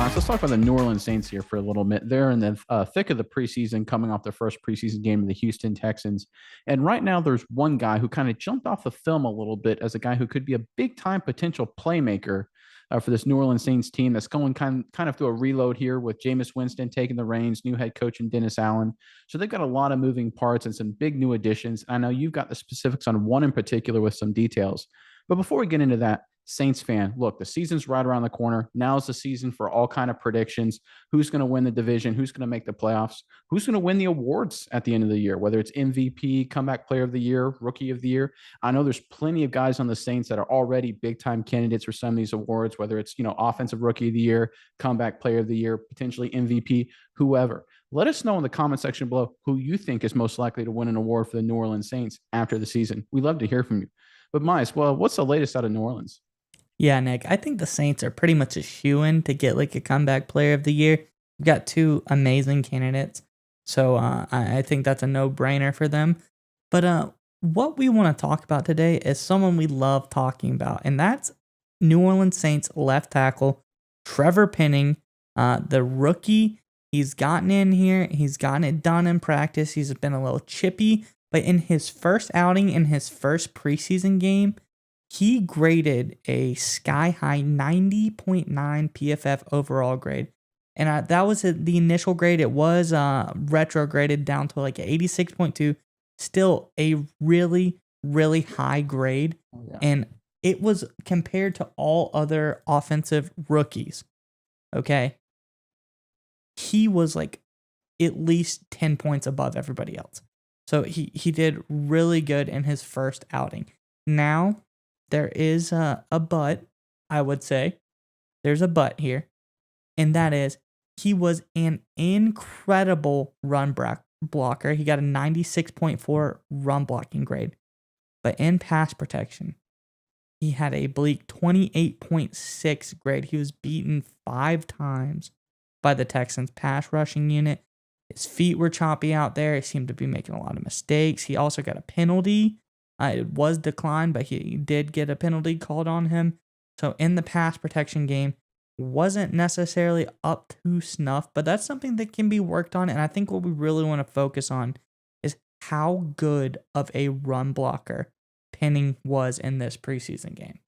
Miles, let's talk about the New Orleans Saints here for a little bit. They're in the thick of the preseason, coming off their first preseason game of the Houston Texans. And right now, there's one guy who kind of jumped off the film a little bit as a guy who could be a big time potential playmaker for this New Orleans Saints team that's going kind of through a reload here with Jameis Winston taking the reins, new head coach and Dennis Allen. So they've got a lot of moving parts and some big new additions. I know you've got the specifics on one in particular with some details. But before we get into that, Saints fan, look, the season's right around the corner. Now's the season for all kind of predictions. Who's going to win the division? Who's going to make the playoffs? Who's going to win the awards at the end of the year, whether it's MVP, comeback player of the year, rookie of the year? I know there's plenty of guys on the Saints that are already big time candidates for some of these awards, whether it's, offensive rookie of the year, comeback player of the year, potentially MVP, whoever. Let us know in the comment section below who you think is most likely to win an award for the New Orleans Saints after the season. We'd love to hear from you. But Miles, well, what's the latest out of New Orleans? Yeah, Nick, I think the Saints are pretty much a shoo-in to get like a comeback player of the year. We've got two amazing candidates. So I think that's a no-brainer for them. But what we want to talk about today is someone we love talking about, and that's New Orleans Saints left tackle Trevor Penning, the rookie. He's gotten in here. He's gotten it done in practice. He's been a little chippy, but in his first outing, in his first preseason game, he graded a sky-high 90.9 PFF overall grade. And that was the initial grade. It was retrograded down to like 86.2. Still a really, really high grade. Oh, yeah. And it was compared to all other offensive rookies. Okay? He was like at least 10 points above everybody else. So he did really good in his first outing. Now, there is a but, I would say. There's a but here. And that is, he was an incredible run blocker. He got a 96.4 run blocking grade. But in pass protection, he had a bleak 28.6 grade. He was beaten 5 times by the Texans pass rushing unit. His feet were choppy out there. He seemed to be making a lot of mistakes. He also got a penalty. It was declined, but he did get a penalty called on him. So in the pass protection game, wasn't necessarily up to snuff, but that's something that can be worked on. And I think what we really want to focus on is how good of a run blocker Penning was in this preseason game.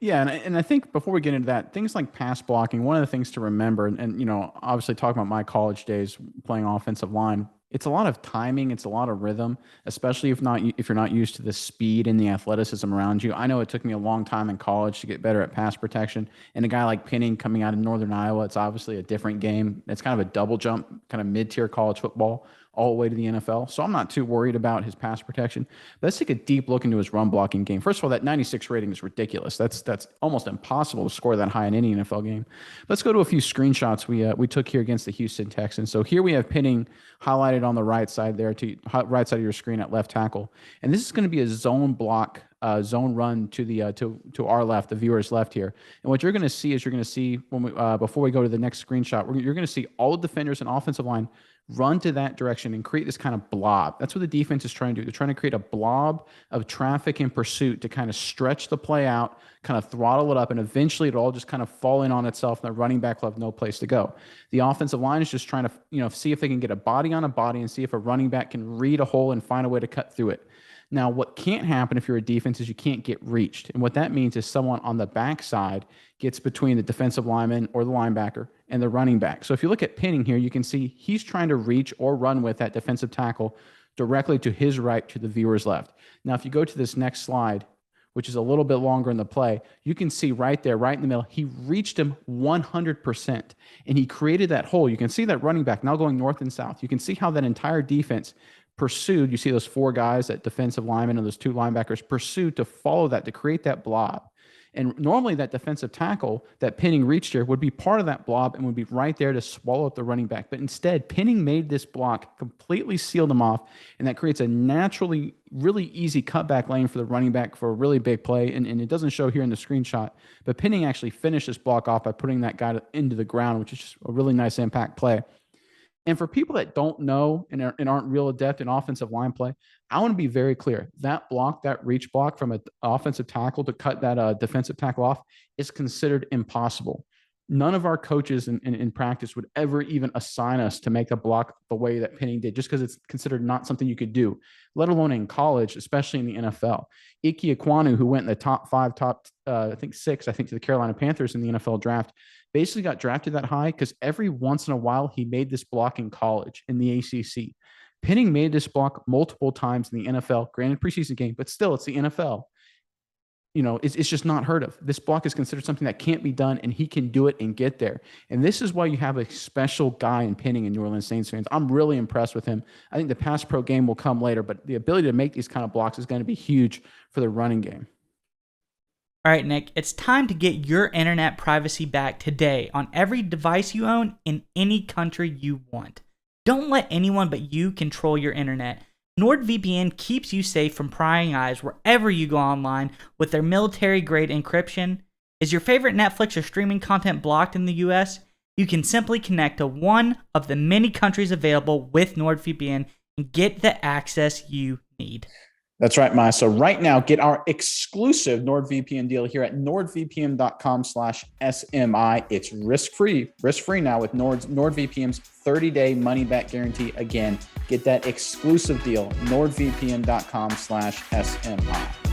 Yeah, and I think before we get into that, things like pass blocking, one of the things to remember, and obviously talking about my college days playing offensive line, it's a lot of timing, it's a lot of rhythm, especially if you're not used to the speed and the athleticism around you. I know it took me a long time in college to get better at pass protection, and a guy like Penning coming out of Northern Iowa, it's obviously a different game. It's kind of a double jump, kind of mid-tier college football all the way to the NFL. So I'm not too worried about his pass protection. But let's take a deep look into his run blocking game. First of all, that 96 rating is ridiculous. That's almost impossible to score that high in any NFL game. Let's go to a few screenshots we took here against the Houston Texans. So here we have Penning highlighted on the right side there, to right side of your screen at left tackle. And this is going to be a zone block, zone run to the to our left, the viewer's left here. And what you're going to see is when we before we go to the next screenshot, you're going to see all the defenders and offensive line run to that direction and create this kind of blob. That's what the defense is trying to do. They're trying to create a blob of traffic and pursuit to kind of stretch the play out, kind of throttle it up, and eventually it'll all just kind of fall in on itself, and the running back will have no place to go. The offensive line is just trying to, see if they can get a body on a body and see if a running back can read a hole and find a way to cut through it. Now, what can't happen if you're a defense is you can't get reached. And what that means is someone on the backside gets between the defensive lineman or the linebacker and the running back. So if you look at Penning here, you can see he's trying to reach or run with that defensive tackle directly to his right, to the viewer's left. Now, if you go to this next slide, which is a little bit longer in the play, you can see right there, right in the middle, he reached him 100%, and he created that hole. You can see that running back now going north and south. You can see how that entire defense pursued. You see those 4 guys, that defensive lineman and those 2 linebackers, pursued to follow that, to create that blob. And normally that defensive tackle that Penning reached here would be part of that blob and would be right there to swallow up the running back. But instead, Penning made this block, completely sealed him off, and that creates a naturally really easy cutback lane for the running back for a really big play. And it doesn't show here in the screenshot, but Penning actually finished this block off by putting that guy into the ground, which is just a really nice impact play. And for people that don't know and aren't real adept in offensive line play, I want to be very clear. That block, that reach block from an offensive tackle to cut that defensive tackle off is considered impossible. none of our coaches in practice would ever even assign us to make a block the way that Penning did, just because it's considered not something you could do, let alone in college, especially in the NFL. Ike Ekwonu, who went in the top 5, I think 6, I think to the Carolina Panthers in the NFL draft, basically got drafted that high because every once in a while he made this block in college in the ACC. Penning made this block multiple times in the NFL, granted preseason game, but still it's the NFL. It's just not heard of. This block is considered something that can't be done, and he can do it and get there. And this is why you have a special guy in Penning in New Orleans Saints fans. I'm really impressed with him. I think the pass pro game will come later, but the ability to make these kind of blocks is going to be huge for the running game. All right, Nick, it's time to get your internet privacy back today on every device you own in any country you want. Don't let anyone but you control your internet. NordVPN keeps you safe from prying eyes wherever you go online with their military-grade encryption. Is your favorite Netflix or streaming content blocked in the US? You can simply connect to one of the many countries available with NordVPN and get the access you need. That's right, Maya. So right now, get our exclusive NordVPN deal here at nordvpn.com/SMI. It's risk-free now with NordVPN's 30-day money-back guarantee. Again, get that exclusive deal, nordvpn.com/SMI.